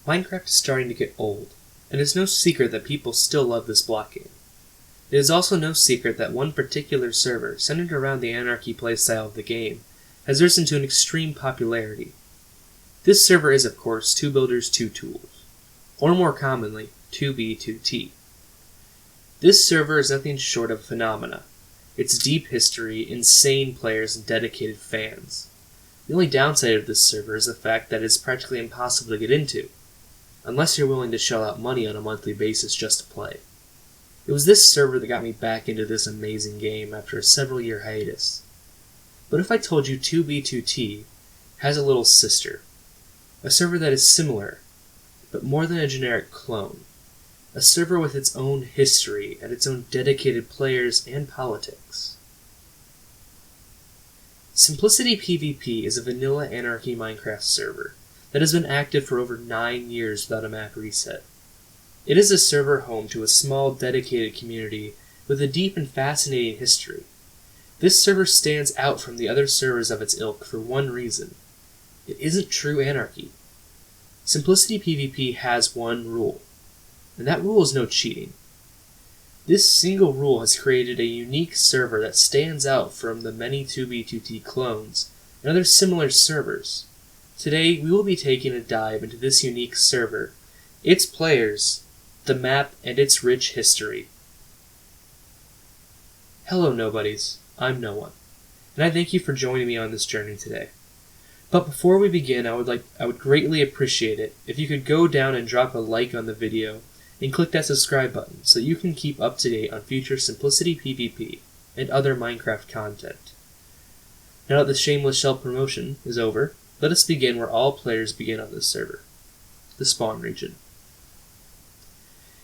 Minecraft is starting to get old, and it's no secret that people still love this block game. It is also no secret that one particular server, centered around the Anarchy playstyle of the game, has risen to an extreme popularity. This server is, of course, 2 Builders 2 Tools, or more commonly, 2B2T. This server is nothing short of a phenomena. Its deep history, insane players, and dedicated fans. The only downside of this server is the fact that it is practically impossible to get into, unless you're willing to shell out money on a monthly basis just to play. It was this server that got me back into this amazing game after a several-year hiatus. But if I told you 2B2T has a little sister, a server that is similar, but more than a generic clone, a server with its own history and its own dedicated players and politics. Simplicity PvP is a vanilla Anarchy Minecraft server that has been active for over 9 years without a map reset. It is a server home to a small, dedicated community with a deep and fascinating history. This server stands out from the other servers of its ilk for one reason. It isn't true anarchy. Simplicity PvP has one rule, and that rule is no cheating. This single rule has created a unique server that stands out from the many 2B2T clones and other similar servers. Today, we will be taking a dive into this unique server, its players, the map, and its rich history. Hello, nobodies. I'm No One, and I thank you for joining me on this journey today. But before we begin, I would greatly appreciate it if you could go down and drop a like on the video and click that subscribe button so you can keep up to date on future Simplicity PvP and other Minecraft content. Now that the shameless self-promotion is over, let us begin where all players begin on this server, the spawn region.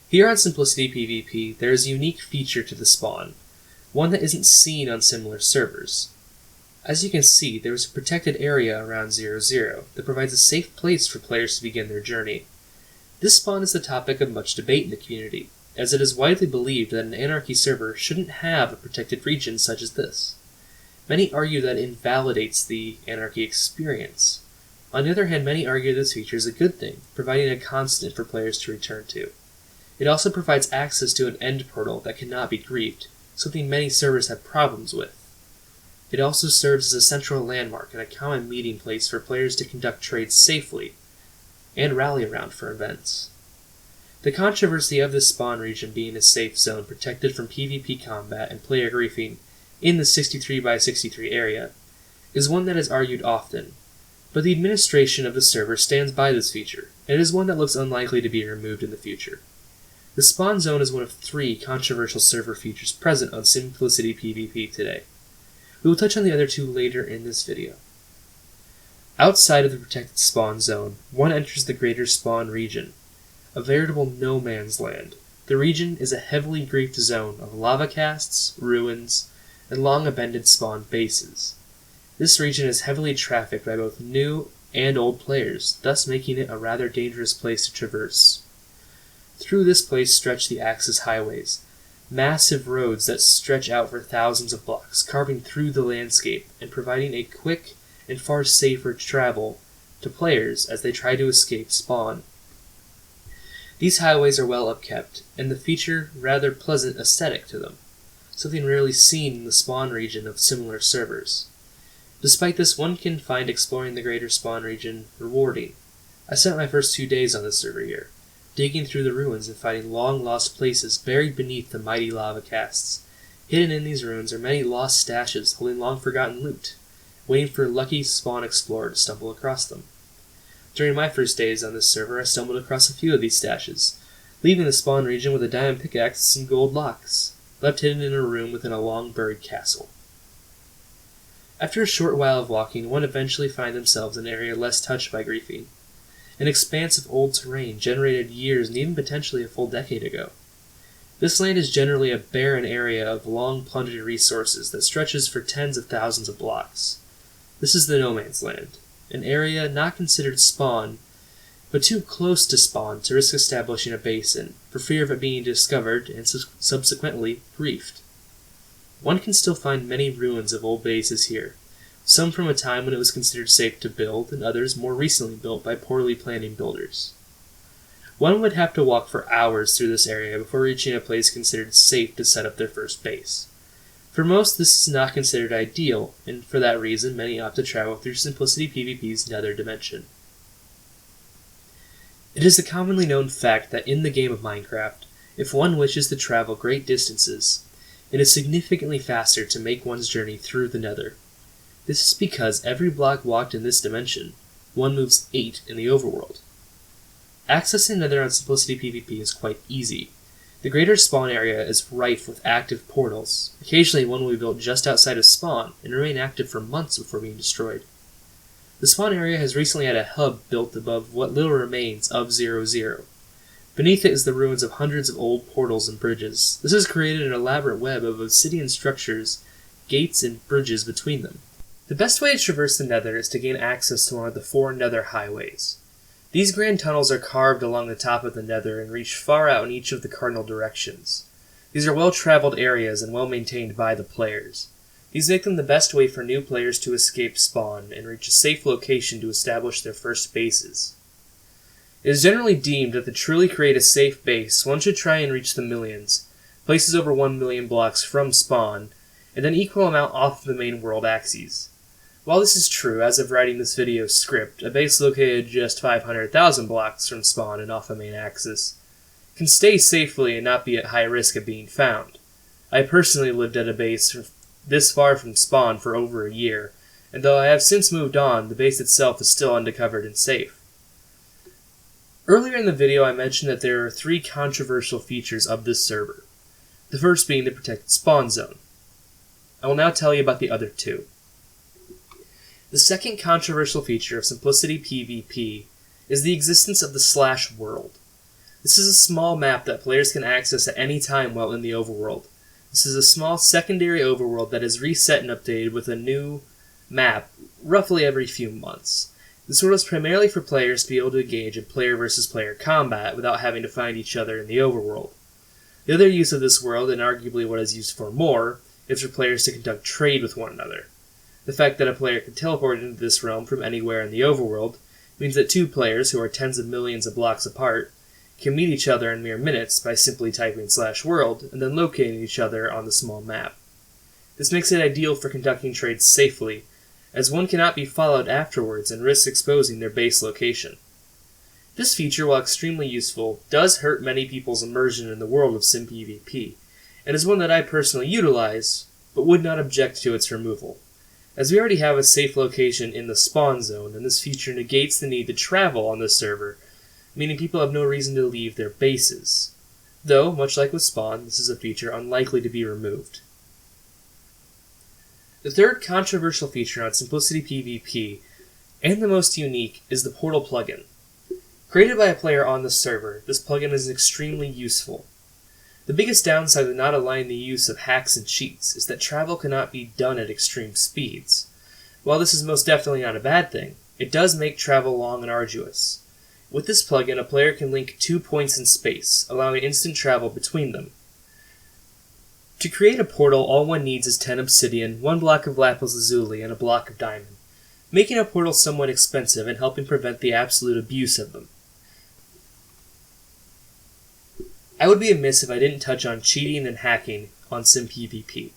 Here on Simplicity PvP, there is a unique feature to the spawn, one that isn't seen on similar servers. As you can see, there is a protected area around 0-0 that provides a safe place for players to begin their journey. This spawn is the topic of much debate in the community, as it is widely believed that an Anarchy server shouldn't have a protected region such as this. Many argue that it invalidates the Anarchy experience. On the other hand, many argue this feature is a good thing, providing a constant for players to return to. It also provides access to an end portal that cannot be griefed, something many servers have problems with. It also serves as a central landmark and a common meeting place for players to conduct trades safely, and rally around for events. The controversy of this spawn region being a safe zone protected from PvP combat and player griefing in the 63x63 area is one that is argued often, but the administration of the server stands by this feature, and it is one that looks unlikely to be removed in the future. The spawn zone is one of 3 controversial server features present on Simplicity PvP today. We will touch on the other 2 later in this video. Outside of the protected spawn zone, one enters the greater spawn region, a veritable no man's land. The region is a heavily griefed zone of lava casts, ruins, and long-abandoned spawn bases. This region is heavily trafficked by both new and old players, thus making it a rather dangerous place to traverse. Through this place stretch the Axis highways, massive roads that stretch out for thousands of blocks, carving through the landscape and providing a quick and far safer travel to players as they try to escape spawn. These highways are well upkept, and the feature rather pleasant aesthetic to them, something rarely seen in the spawn region of similar servers. Despite this, one can find exploring the greater spawn region rewarding. I spent my first 2 days on this server here, digging through the ruins and finding long-lost places buried beneath the mighty lava casts. Hidden in these ruins are many lost stashes holding long-forgotten loot, waiting for a lucky spawn explorer to stumble across them. During my first days on this server, I stumbled across a few of these stashes, leaving the spawn region with a diamond pickaxe and some gold locks, left hidden in a room within a long-buried castle. After a short while of walking, one eventually finds themselves in an area less touched by griefing, an expanse of old terrain generated years and even potentially a full decade ago. This land is generally a barren area of long-plundered resources that stretches for tens of thousands of blocks. This is the No Man's Land, an area not considered spawn, but too close to spawn to risk establishing a base in, for fear of it being discovered and subsequently griefed. One can still find many ruins of old bases here, some from a time when it was considered safe to build, and others more recently built by poorly planning builders. One would have to walk for hours through this area before reaching a place considered safe to set up their first base. For most, this is not considered ideal, and for that reason, many opt to travel through Simplicity PvP's Nether dimension. It is a commonly known fact that in the game of Minecraft, if one wishes to travel great distances, it is significantly faster to make one's journey through the Nether. This is because every block walked in this dimension, one moves 8 in the overworld. Accessing Nether on Simplicity PvP is quite easy. The greater spawn area is rife with active portals. Occasionally one will be built just outside of spawn and remain active for months before being destroyed. The spawn area has recently had a hub built above what little remains of 0-0. Beneath it is the ruins of hundreds of old portals and bridges. This has created an elaborate web of obsidian structures, gates, and bridges between them. The best way to traverse the Nether is to gain access to one of the 4 Nether highways. These grand tunnels are carved along the top of the Nether and reach far out in each of the cardinal directions. These are well-traveled areas and well-maintained by the players. These make them the best way for new players to escape spawn and reach a safe location to establish their first bases. It is generally deemed that to truly create a safe base, one should try and reach the millions, places over 1 million blocks from spawn, and an equal amount off the main world axes. While this is true, as of writing this video script, a base located just 500,000 blocks from spawn and off a main axis can stay safely and not be at high risk of being found. I personally lived at a base this far from spawn for over a year, and though I have since moved on, the base itself is still undecovered and safe. Earlier in the video I mentioned that there are 3 controversial features of this server, the first being the protected spawn zone. I will now tell you about the other 2. The second controversial feature of Simplicity PvP is the existence of the slash world. This is a small map that players can access at any time while in the overworld. This is a small secondary overworld that is reset and updated with a new map roughly every few months. This world is primarily for players to be able to engage in player versus player combat without having to find each other in the overworld. The other use of this world, and arguably what it is used for more, is for players to conduct trade with one another. The fact that a player can teleport into this realm from anywhere in the overworld means that 2 players, who are tens of millions of blocks apart, can meet each other in mere minutes by simply typing /world and then locating each other on the small map. This makes it ideal for conducting trades safely, as one cannot be followed afterwards and risks exposing their base location. This feature, while extremely useful, does hurt many people's immersion in the world of SimPvP, and is one that I personally utilize, but would not object to its removal. As we already have a safe location in the spawn zone, and this feature negates the need to travel on this server, meaning people have no reason to leave their bases. Though, much like with spawn, this is a feature unlikely to be removed. The third controversial feature on Simplicity PvP, and the most unique, is the portal plugin. Created by a player on the server, this plugin is extremely useful. The biggest downside of not allowing the use of hacks and cheats is that travel cannot be done at extreme speeds. While this is most definitely not a bad thing, it does make travel long and arduous. With this plugin, a player can link 2 points in space, allowing instant travel between them. To create a portal, all one needs is 10 obsidian, 1 block of lapis lazuli, and a block of diamond, making a portal somewhat expensive and helping prevent the absolute abuse of them. I would be amiss if I didn't touch on cheating and hacking on SimPvP.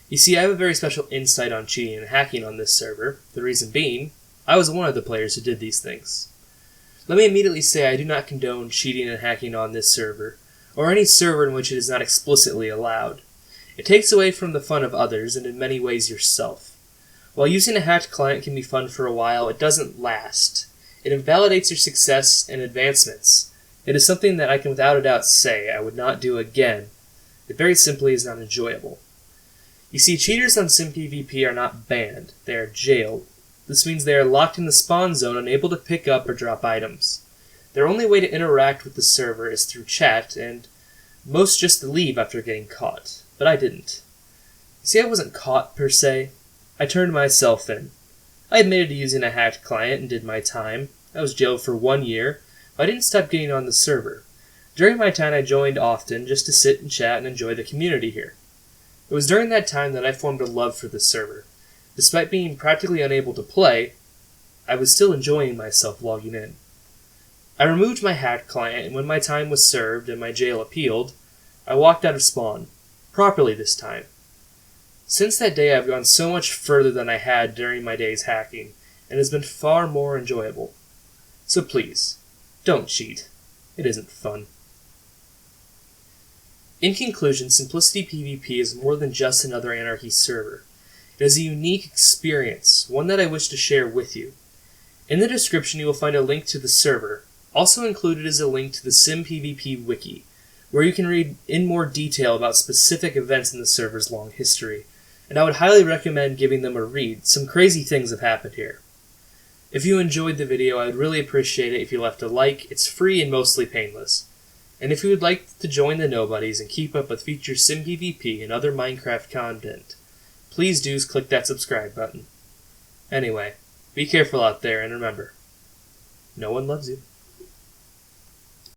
You see, I have a very special insight on cheating and hacking on this server, the reason being, I was one of the players who did these things. Let me immediately say I do not condone cheating and hacking on this server, or any server in which it is not explicitly allowed. It takes away from the fun of others, and in many ways yourself. While using a hacked client can be fun for a while, it doesn't last. It invalidates your success and advancements. It is something that I can without a doubt say I would not do again. It very simply is not enjoyable. You see, cheaters on SimPvP are not banned, they are jailed. This means they are locked in the spawn zone, unable to pick up or drop items. Their only way to interact with the server is through chat, and most just to leave after getting caught. But I didn't. You see, I wasn't caught, per se. I turned myself in. I admitted to using a hacked client and did my time. I was jailed for 1 year, but I didn't stop getting on the server. During my time, I joined often just to sit and chat and enjoy the community here. It was during that time that I formed a love for this server. Despite being practically unable to play, I was still enjoying myself logging in. I removed my hacked client, and when my time was served and my jail appealed, I walked out of spawn. Properly this time. Since that day, I've gone so much further than I had during my days hacking, and it has been far more enjoyable. So please, don't cheat. It isn't fun. In conclusion, Simplicity PvP is more than just another Anarchy server. It is a unique experience, one that I wish to share with you. In the description you will find a link to the server. Also included is a link to the SimPvP wiki, where you can read in more detail about specific events in the server's long history, and I would highly recommend giving them a read. Some crazy things have happened here. If you enjoyed the video, I would really appreciate it if you left a like. It's free and mostly painless. And if you would like to join the Nobodies and keep up with future SimPvP and other Minecraft content, please do click that subscribe button. Anyway, be careful out there, and remember, no one loves you.